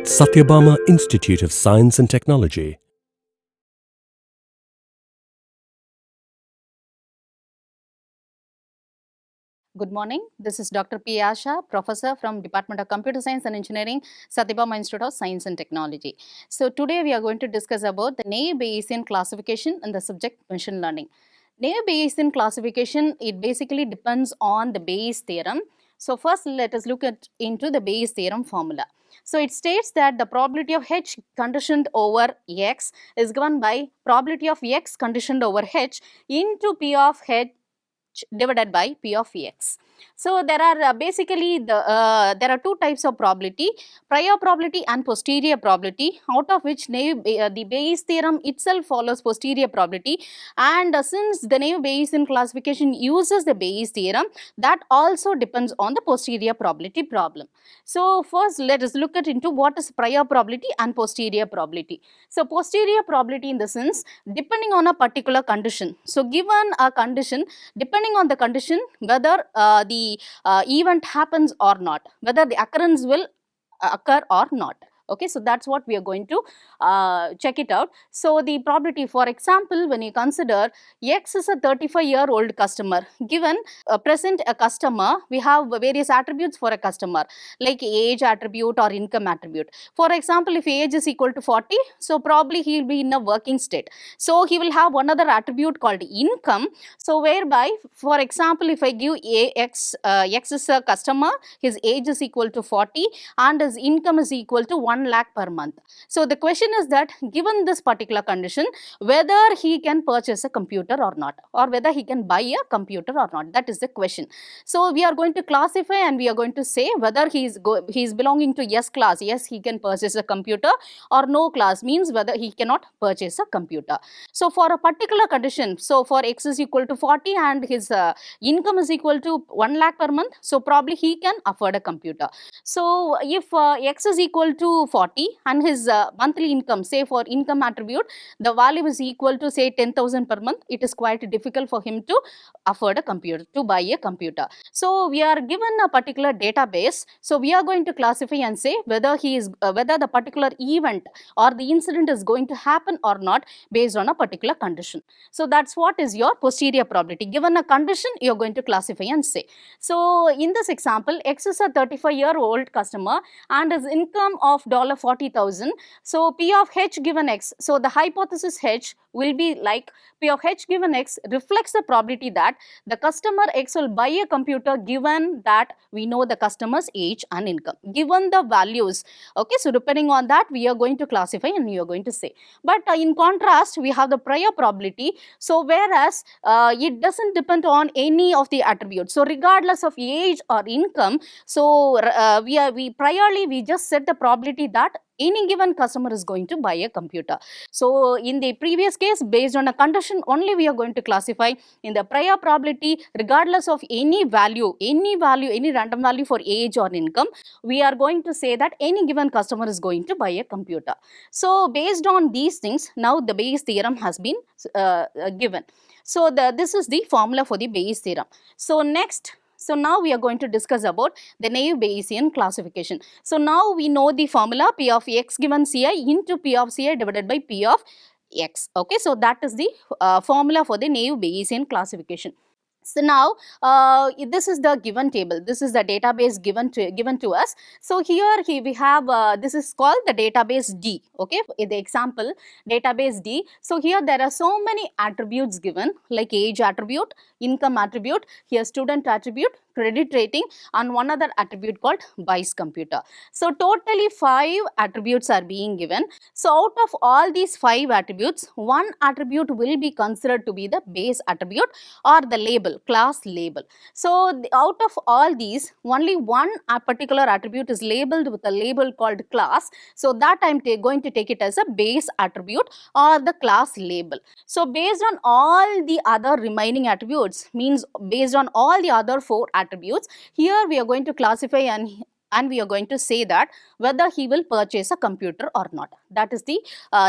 Sathyabama Institute of Science and Technology. Good morning. This is Dr. P. Asha, Professor from Department of Computer Science and Engineering, Sathyabama Institute of Science and Technology. So today we are going to discuss about the Naïve Bayesian classification and the subject machine learning. Naïve Bayesian classification, it basically depends on the Bayes theorem. So first let us look into the Bayes theorem formula. So it states that the probability of H conditioned over X is given by probability of X conditioned over H into P of H divided by P of X. So there are basically there are two types of probability, prior probability and posterior probability, out of which the Bayes theorem itself follows posterior probability, and since the Naïve Bayesian classification uses the Bayes theorem, that also depends on the posterior probability problem. So first let us look into what is prior probability and posterior probability. So posterior probability in the sense, depending on a particular condition. So given a condition, depending on the condition, whether the event happens or not, whether the occurrence will occur or not. Okay, so that's what we are going to check it out. So the probability, for example, when you consider X is a 35-year-old customer, given present a customer, we have various attributes for a customer like age attribute or income attribute. For example, if age is equal to 40, so probably he will be in a working state. So he will have one other attribute called income. So whereby, for example, if I give X is a customer, his age is equal to 40 and his income is equal to 1 lakh per month. So the question is that given this particular condition, whether he can purchase a computer or not, or whether he can buy a computer or not, that is the question. So we are going to classify and we are going to say whether he is belonging to yes class, yes he can purchase a computer, or no class means whether he cannot purchase a computer. So for a particular condition, so for X is equal to 40 and his income is equal to 1 lakh per month, so probably he can afford a computer. So if X is equal to 40 and his monthly income, say for income attribute, the value is equal to say 10,000 per month, it is quite difficult for him to afford a computer, to buy a computer. So we are given a particular database, so we are going to classify and say whether he is whether the particular event or the incident is going to happen or not based on a particular condition. So that's what is your posterior probability. Given a condition, you are going to classify and say. So in this example, X is a 35-year-old customer and his income of $40,000. So P of H given X, so the hypothesis H will be like P of H given X reflects the probability that the customer X will buy a computer given that we know the customer's age and income, given the values. Okay, so depending on that, we are going to classify and we are going to say. But in contrast, we have the prior probability. So whereas it doesn't depend on any of the attributes. So regardless of age or income, so we just set the probability that any given customer is going to buy a computer. So in the previous case, based on a condition only, we are going to classify. In the prior probability, regardless of any value, any random value for age or income, we are going to say that any given customer is going to buy a computer. So based on these things, now the Bayes theorem has been given. So this is the formula for the Bayes theorem. So now we are going to discuss about the Naïve Bayesian classification. So now we know the formula P of X given Ci into P of Ci divided by P of X. Okay, so that is the formula for the Naïve Bayesian classification. So now this is the given table, this is the database given to us. So here we have this is called the database D. Okay, in the example database D. So here there are so many attributes given like age attribute, income attribute, here student attribute, credit rating, and one other attribute called Bayes computer. So totally 5 attributes are being given. So out of all these 5 attributes, one attribute will be considered to be the base attribute or the label, class label. So out of all these, only one particular attribute is labeled with a label called class. So that I am going to take it as a base attribute or the class label. So based on all the other remaining attributes, means based on all the other 4 attributes, here we are going to classify and we are going to say that whether he will purchase a computer or not. That is the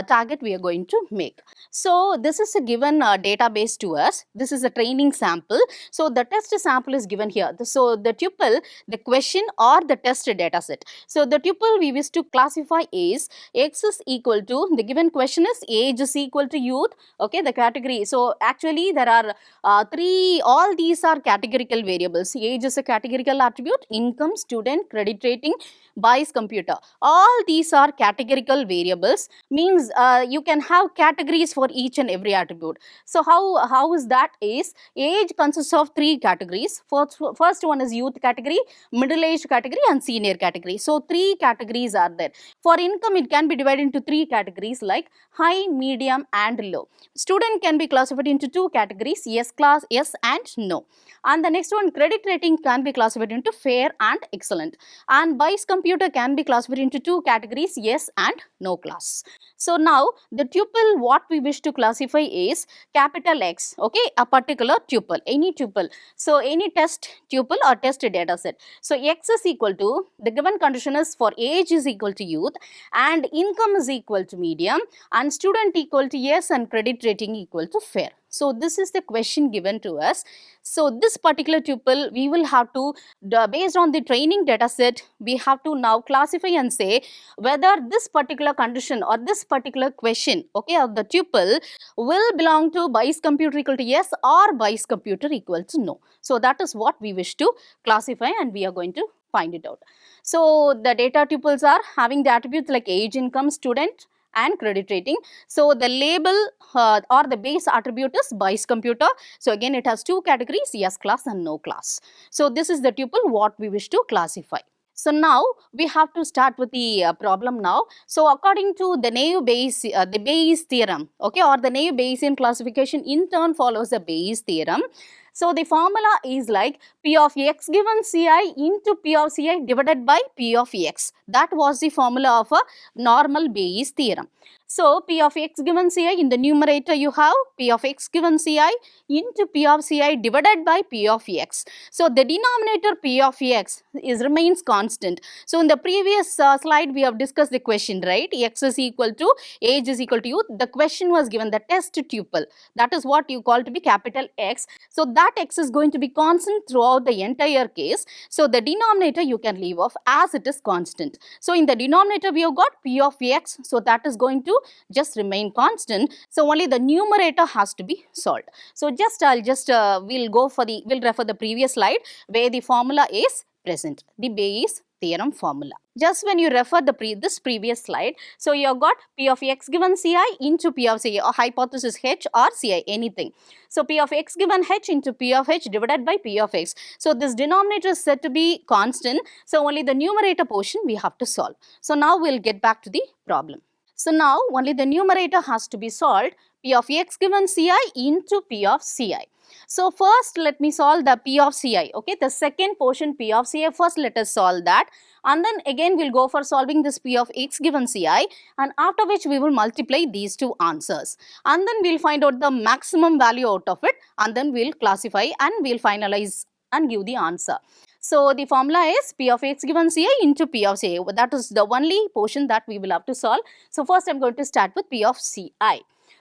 target we are going to make. So this is a given database to us. This is a training sample. So the test sample is given here. So the tuple, the question or the test data set. So the tuple we wish to classify is X is equal to, the given question is age is equal to youth, okay, the category. So actually there are all these are categorical variables. Age is a categorical attribute, income, student, credit rating, Bayes computer. All these are categorical variables, means you can have categories for each and every attribute. So how is that is, age consists of 3 categories. First one is youth category, middle age category and senior category. So 3 categories are there. For income it can be divided into 3 categories like high, medium and low. Student can be classified into 2 categories, yes class, yes and no. And the next one, credit rating can be classified into fair and excellent. And Bayes computer can be classified into 2 categories, yes and no class. So now the tuple what we wish to classify is capital X, okay, a particular tuple, any tuple. So any test tuple or test data set. So X is equal to, the given condition is for age is equal to youth and income is equal to medium and student equal to yes and credit rating equal to fair. So this is the question given to us. So this particular tuple we will have to, based on the training data set, we have to now classify and say whether this particular condition or this particular question, okay, of the tuple will belong to Bayes computer equal to yes or Bayes computer equal to no. So that is what we wish to classify and we are going to find it out. So the data tuples are having the attributes like age, income, student and credit rating. So the label or the base attribute is Bayes computer. So again it has 2 categories, yes class and no class. So this is the tuple what we wish to classify. So now we have to start with the problem now. So according to the Naïve Bayes, the Bayes theorem, okay, or the Naïve Bayesian classification in turn follows the Bayes theorem. So the formula is like P of X given Ci into P of Ci divided by P of X. That was the formula of a normal Bayes theorem. So P of X given Ci, in the numerator you have P of X given Ci into P of Ci divided by P of X. So the denominator P of X remains constant. So in the previous slide we have discussed the question, right? X is equal to, age is equal to youth. The question was given, the test tuple. That is what you call to be capital X. So that X is going to be constant throughout the entire case. So the denominator you can leave off as it is constant. So in the denominator we have got P of X. So that is going to just remain constant. So only the numerator has to be solved. So we'll refer the previous slide where the formula is present, the Bayes theorem formula. Just when you refer this previous slide, so you have got P of X given Ci into P of Ci, or hypothesis H or Ci, anything. So P of X given H into P of H divided by P of X. So this denominator is said to be constant. So only the numerator portion we have to solve. So now we'll get back to the problem. So now only the numerator has to be solved, P of X given Ci into P of Ci. So first let me solve the P of Ci, okay, the second portion P of Ci, first let us solve that, and then again we'll go for solving this P of X given Ci, and after which we will multiply these two answers and then we'll find out the maximum value out of it and then we'll classify and we'll finalize and give the answer. So the formula is P of X given Ci into P of Ci. That is the only portion that we will have to solve. So first I am going to start with P of Ci.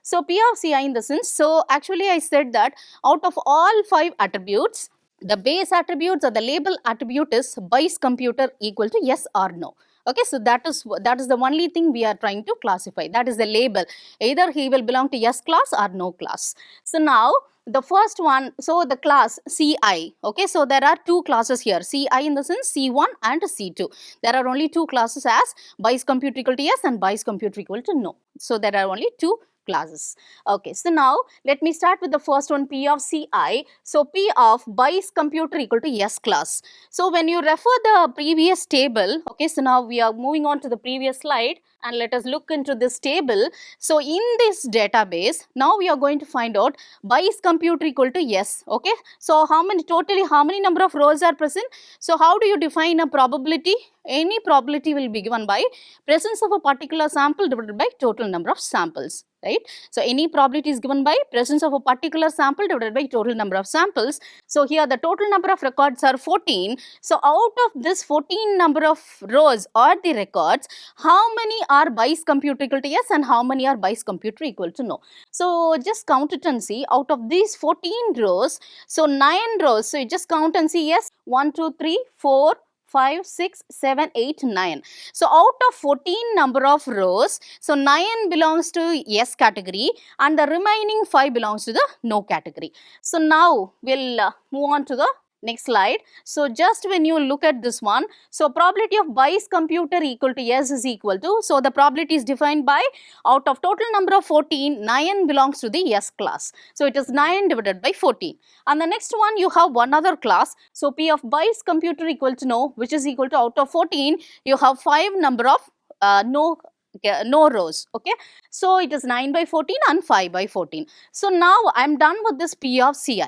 So P of Ci in the sense, so actually I said that out of all 5 attributes, the base attributes or the label attribute is Bayes computer equal to yes or no. Okay, so that is the only thing we are trying to classify. That is the label. Either he will belong to yes class or no class. So now the first one, so the class Ci, okay, so there are 2 classes here, Ci in the sense C1 and C2. There are only 2 classes as Bayes computer equal to yes and Bayes computer equal to no. So there are only 2 classes. Okay, so now let me start with the first one, P of Ci. So P of Bayes computer equal to yes class. So when you refer the previous table, okay, so now we are moving on to the previous slide and let us look into this table. So in this database, now we are going to find out Bayes computer equal to yes, okay. So how many number of rows are present? So how do you define a probability? any probability will be given by presence of a particular sample divided by total number of samples, right? So, any probability is given by presence of a particular sample divided by total number of samples. So, here the total number of records are 14. So, out of this 14 number of rows or the records, how many are Bayes computer equal to yes and how many are Bayes computer equal to no? So, just count it and see. Out of these 14 rows, so 9 rows, so you just count and see, yes, 1, 2, 3, 4, 5, 6, 7, 8, 9. So, out of 14 number of rows, so 9 belongs to yes category and the remaining 5 belongs to the no category. So, now we will move on to the next slide. So, just when you look at this one, so probability of Bayes computer equal to yes is equal to, so the probability is defined by out of total number of 14, 9 belongs to the yes class. So, it is 9 divided by 14. And the next one you have one other class. So, P of Bayes computer equal to no, which is equal to out of 14, you have 5 number of no rows, okay. So, it is 9 by 14 and 5 by 14. So, now I am done with this P of Ci.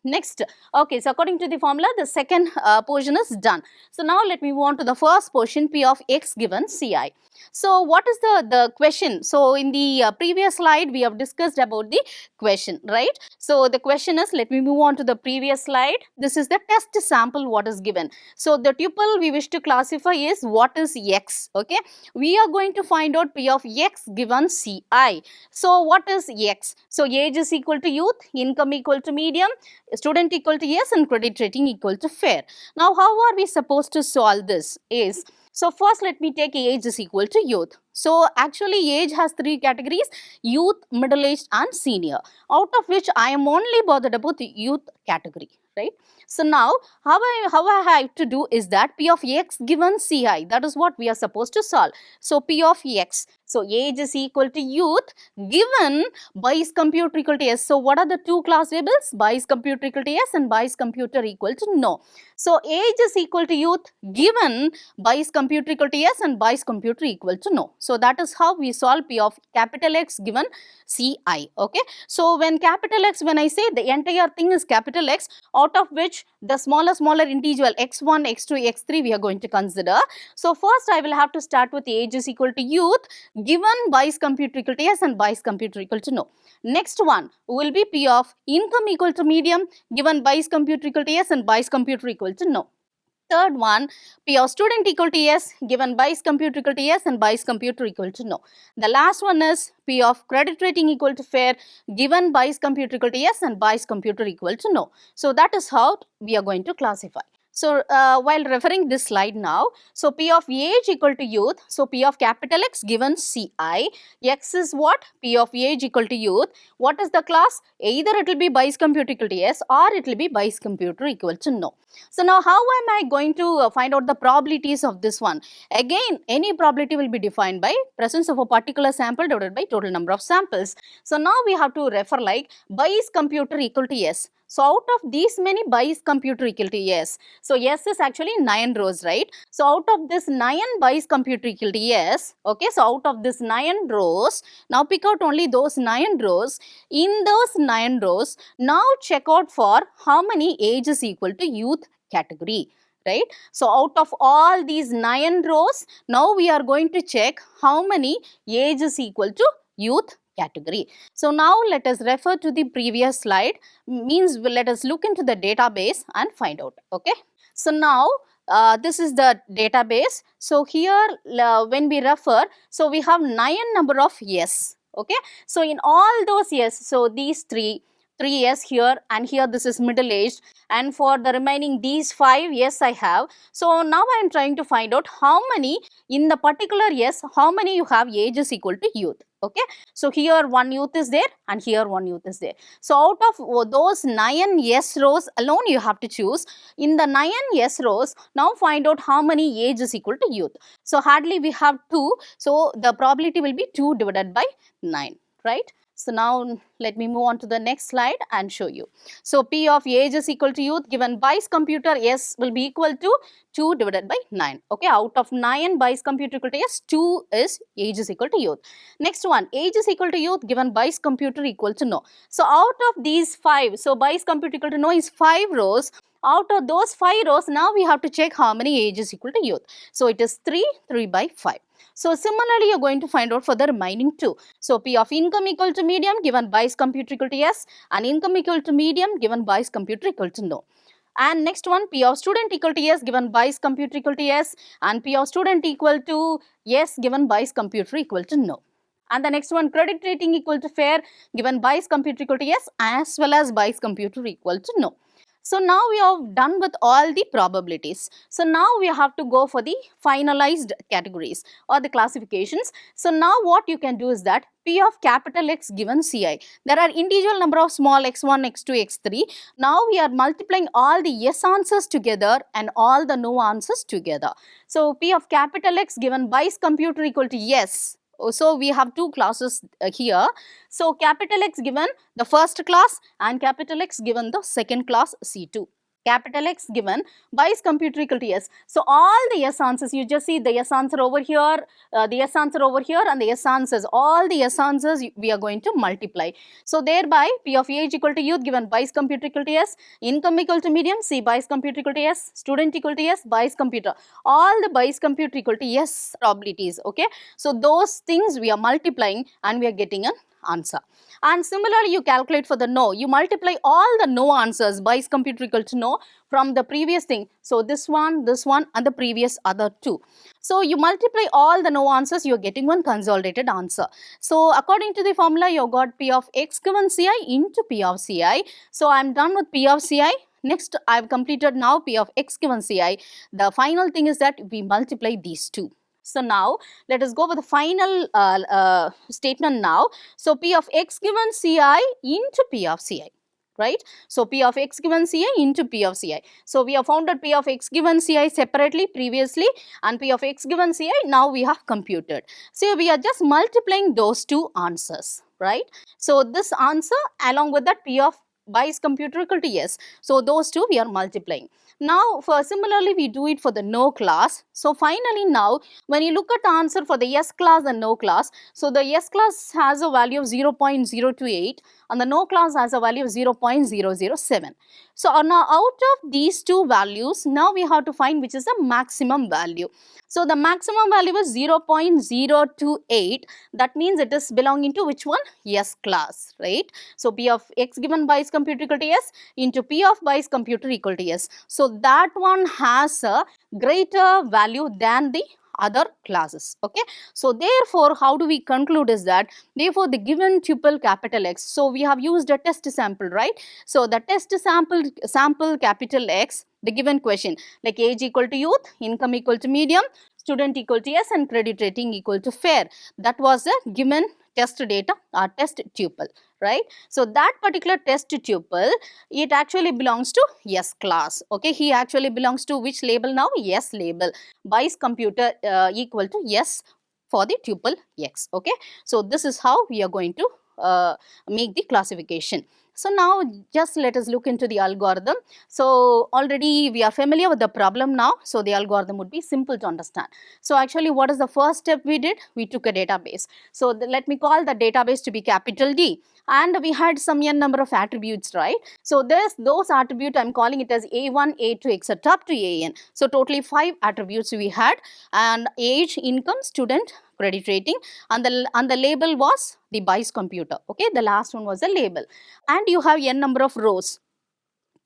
Next, okay, so according to the formula, the second portion is done. So, now let me move on to the first portion, P of x given Ci. So, what is the question? So, in the previous slide, we have discussed about the question, right? So, the question is, let me move on to the previous slide. This is the test sample what is given. So, the tuple we wish to classify is what is x, okay? We are going to find out P of x given Ci. So, what is x? So, age is equal to youth, income equal to medium, student equal to yes and credit rating equal to fair. Now, how are we supposed to solve this is, so first let me take age is equal to youth. So, actually age has 3 categories, youth, middle aged and senior, out of which I am only bothered about the youth category, right. So, now how I have to do is that P of x given Ci, that is what we are supposed to solve. So, P of x, so age is equal to youth given Bayes computer equal to yes. So, what are the two class variables? Bayes computer equal to yes and Bayes computer equal to no. So, age is equal to youth given Bayes computer equal to yes and Bayes computer equal to no. So, that is how we solve P of capital X given Ci, okay. So, when capital X, when I say the entire thing is capital X, out of which the smaller individual x1, x2, x3 we are going to consider. So, first I will have to start with age is equal to youth given Bayes computer equal to yes and Bayes computer equal to no. Next one will be P of income equal to medium given Bayes computer equal to yes and Bayes computer equal to no. Third one, P of student equal to yes given Bayes computer equal to yes and Bayes computer equal to no. The last one is P of credit rating equal to fair given Bayes computer equal to yes and Bayes computer equal to no. So, that is how we are going to classify. So, while referring this slide now, so P of age equal to youth, so P of capital X given Ci, X is what? P of age equal to youth, what is the class? Either it will be Bayes computer equal to yes or it will be Bayes computer equal to no. So, now how am I going to find out the probabilities of this one? Again, any probability will be defined by presence of a particular sample divided by total number of samples. So, now we have to refer like Bayes computer equal to yes. So, out of these many Bayes computer equal to yes. So, yes is actually 9 rows, right. So, out of this 9 Bayes computer equal to yes, okay. So, out of this 9 rows, now pick out only those 9 rows. In those 9 rows, now check out for how many age is equal to youth category, right. So, out of all these 9 rows, now we are going to check how many age is equal to youth category. So, now let us refer to the previous slide, means let us look into the database and find out, okay. So, now this is the database. So, here when we refer, so we have 9 number of yes, okay. So, in all those yes, so these 3 yes here and here this is middle aged, and for the remaining these 5 yes I have. So, now I am trying to find out how many in the particular yes, how many you have age is equal to youth, okay. So, here one youth is there and here one youth is there. So, out of those 9 yes rows alone you have to choose. In the 9 yes rows, now find out how many age is equal to youth. So, hardly we have 2. So, the probability will be 2 divided by 9, right. So, now let me move on to the next slide and show you. So, P of age is equal to youth given Bayes computer yes will be equal to 2 divided by 9. Okay, out of 9 Bayes computer equal to yes, 2 is age is equal to youth. Next one, age is equal to youth given Bayes computer equal to no. So, out of these 5, so Bayes computer equal to no is 5 rows. Out of those 5 rows, now we have to check how many age is equal to youth. So it is 3, 3 by 5. So similarly, you are going to find out for the remaining 2. So P of income equal to medium given Bayes computer equal to yes, and income equal to medium given Bayes computer equal to no. And next one, P of student equal to yes given Bayes computer equal to yes, and P of student equal to yes given Bayes computer equal to no. And the next one, credit rating equal to fair given Bayes computer equal to yes as well as Bayes computer equal to no. So now we are done with all the probabilities. So now we have to go for the finalized categories or the classifications. So now what you can do is that P of capital X given Ci. There are individual number of small x1, x2, x3. Now we are multiplying all the yes answers together and all the no answers together. So P of capital X given Bayes computer equal to yes. So we have 2 classes here. So capital X given the first class and capital X given the second class C2. Capital X given Bayes computer equal to yes. So all the yes answers, you just see the yes answer over here, the yes answer over here, and the yes answers, all the yes answers we are going to multiply. So thereby P of age equal to youth given Bayes computer equal to yes, income equal to medium, C Bayes computer equal to yes, student equal to yes, Bayes computer. All the Bayes computer equal to yes probabilities, okay. So those things we are multiplying and we are getting an answer. And similarly, you calculate for the no. You multiply all the no answers Bayes computer equal to no from the previous thing. So this one, and the previous other 2. So you multiply all the no answers, you are getting one consolidated answer. So according to the formula, you got P of X given Ci into P of Ci. So I am done with P of Ci. Next, I have completed now P of X given Ci. The final thing is that we multiply these 2. So now let us go with the final statement now. So P of X given Ci into P of Ci, right? So P of X given Ci into P of Ci. So we have founded P of X given Ci separately previously, and P of X given Ci now we have computed. So we are just multiplying those 2 answers, right? So this answer along with that P of Bayes computer equal to yes. So those 2 we are multiplying. Now for similarly we do it for the no class. So finally now when you look at the answer for the yes class and no class, so the yes class has a value of 0.028 and the no class has a value of 0.007. So now out of these 2 values, now we have to find which is the maximum value. So the maximum value is 0.028. That means it is belonging to which one? Yes class, right? So P of X given Bayes computer equal to yes into P of Bayes computer equal to yes. So that one has a greater value than the other classes, okay. So therefore how do we conclude is that therefore the given tuple capital X, so we have used a test sample, right? So the test sample capital X, the given question like age equal to youth, income equal to medium, student equal to yes, and credit rating equal to fair, that was a given test data or test tuple, right? So that particular test tuple, it actually belongs to yes class, okay. He actually belongs to which label now? Yes label. Bayes computer equal to yes for the tuple X, okay. So this is how we are going to make the classification. So now just let us look into the algorithm. So already we are familiar with the problem now. So the algorithm would be simple to understand. So actually what is the first step we did? We took a database. So let me call the database to be capital D. And we had some n number of attributes, right? So those attributes I am calling it as A1, A2, etc. up to AN. So totally 5 attributes we had, and age, income, student, credit rating, and the label was the Bayes computer, okay. The last one was the label, and you have n number of rows.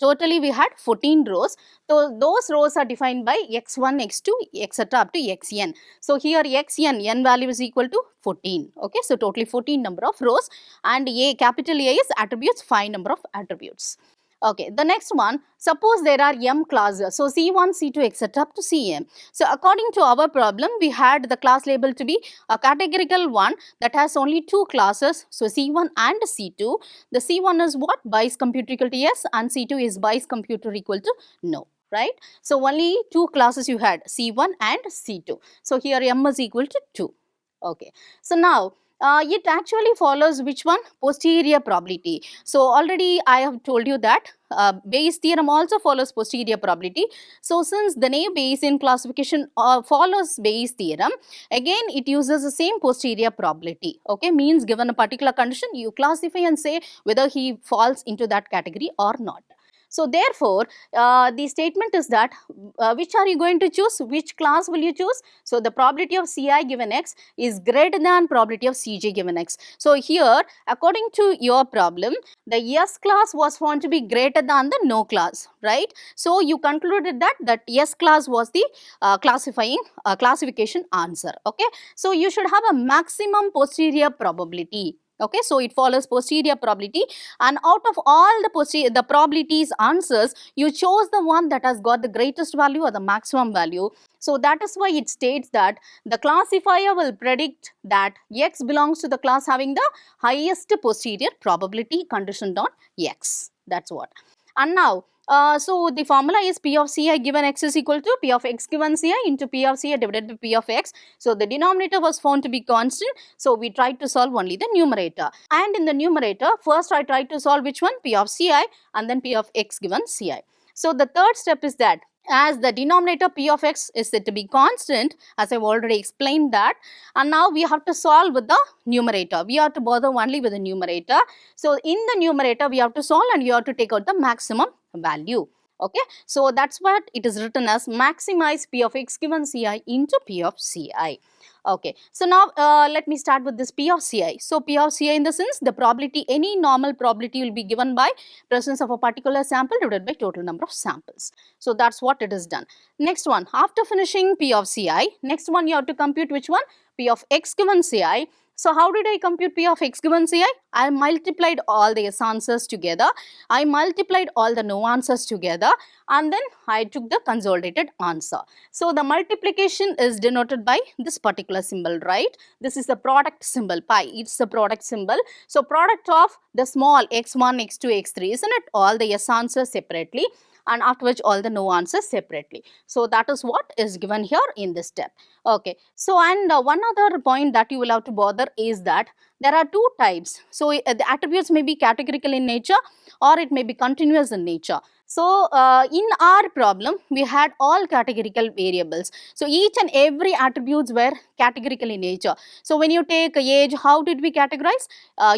Totally we had 14 rows. So those rows are defined by x1, x2, etc. up to xn. So here xn, n value is equal to 14. Okay, so totally 14 number of rows, and capital A is attributes, 5 number of attributes. Okay, the next one, suppose there are m classes, so C1, C2, etc. up to Cm. So according to our problem, we had the class label to be a categorical one that has only 2 classes, so C1 and C2. The C1 is what? Bayes computer equal to yes, and C2 is Bayes computer equal to no, right? So only 2 classes you had, C1 and C2. So here m is equal to 2. Okay, so now it actually follows which one? Posterior probability. So already I have told you that Bayes theorem also follows posterior probability. So since the Naïve Bayesian classification follows Bayes theorem, again it uses the same posterior probability. Okay, means given a particular condition, you classify and say whether he falls into that category or not. So therefore, the statement is that which are you going to choose? Which class will you choose? So the probability of Ci given x is greater than probability of Cj given x. So here, according to your problem, the S class was found to be greater than the no class, right? So you concluded that S class was the classification answer. Okay, so you should have a maximum posterior probability. Okay, so it follows posterior probability, and out of all the probabilities answers, you chose the one that has got the greatest value or the maximum value. So that is why it states that the classifier will predict that x belongs to the class having the highest posterior probability conditioned on x. That's what. And now, so the formula is P of Ci given x is equal to P of x given Ci into P of Ci divided by P of x. So the denominator was found to be constant. So we tried to solve only the numerator. And in the numerator, first I tried to solve which one? P of Ci and then P of x given Ci. So the third step is that as the denominator P of x is said to be constant, as I have already explained that, and now we have to solve with the numerator. We have to bother only with the numerator. So in the numerator, we have to solve and you have to take out the maximum value. Okay, so that's what it is written as maximize P of x given Ci into P of Ci. Okay, so now let me start with this P of Ci. So P of Ci in the sense the probability, any normal probability will be given by presence of a particular sample divided by total number of samples. So that's what it is done. Next one, after finishing P of Ci, next one you have to compute which one? P of x given Ci. So how did I compute P of x given Ci? I multiplied all the yes answers together. I multiplied all the no answers together, and then I took the consolidated answer. So the multiplication is denoted by this particular symbol, right? This is the product symbol, pi. It's the product symbol. So product of the small x1, x2, x3, isn't it? All the yes answers separately, and after which all the no answers separately. So that is what is given here in this step. Okay, so and one other point that you will have to bother is that there are two types. So the attributes may be categorical in nature or it may be continuous in nature. So in our problem, we had all categorical variables. So each and every attributes were categorical in nature. So when you take age, how did we categorize?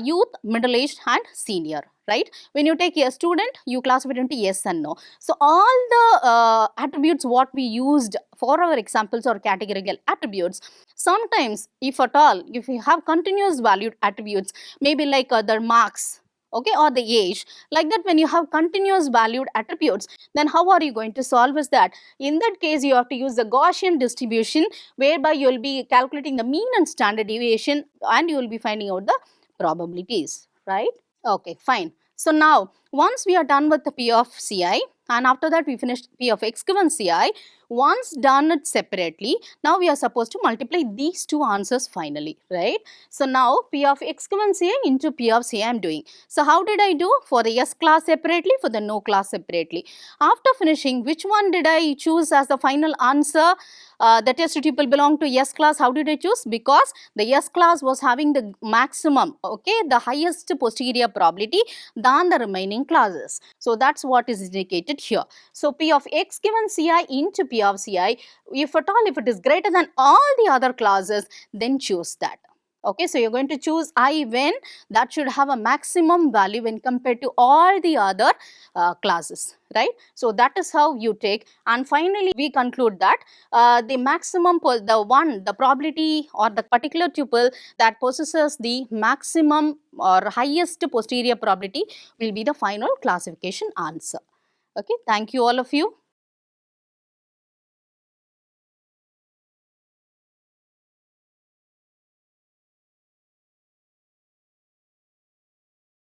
Youth, middle-aged and senior, right? When you take a student, you classify it into yes and no. So all the attributes what we used for our examples or categorical attributes, sometimes if at all, if you have continuous valued attributes, maybe like the marks, okay, or the age, like that when you have continuous valued attributes, then how are you going to solve is that? In that case, you have to use the Gaussian distribution, whereby you will be calculating the mean and standard deviation and you will be finding out the probabilities, right? Okay, fine. So now, once we are done with the P of Ci, and after that we finished P of x given Ci, once done it separately, now we are supposed to multiply these two answers finally, right? So now P of x given Ci into P of Ci I am doing. So how did I do? For the S class separately, for the no class separately. After finishing, which one did I choose as the final answer? The test tuple belong to S class. How did I choose? Because the S class was having the maximum, okay, the highest posterior probability than the remaining classes. So that's what is indicated here. So P of x given Ci into P of Ci, if at all, if it is greater than all the other classes, then choose that. Okay, so you're going to choose I when that should have a maximum value when compared to all the other classes, right? So that is how you take, and finally we conclude that the maximum, the probability or the particular tuple that possesses the maximum or highest posterior probability will be the final classification answer. Okay, thank you all of you.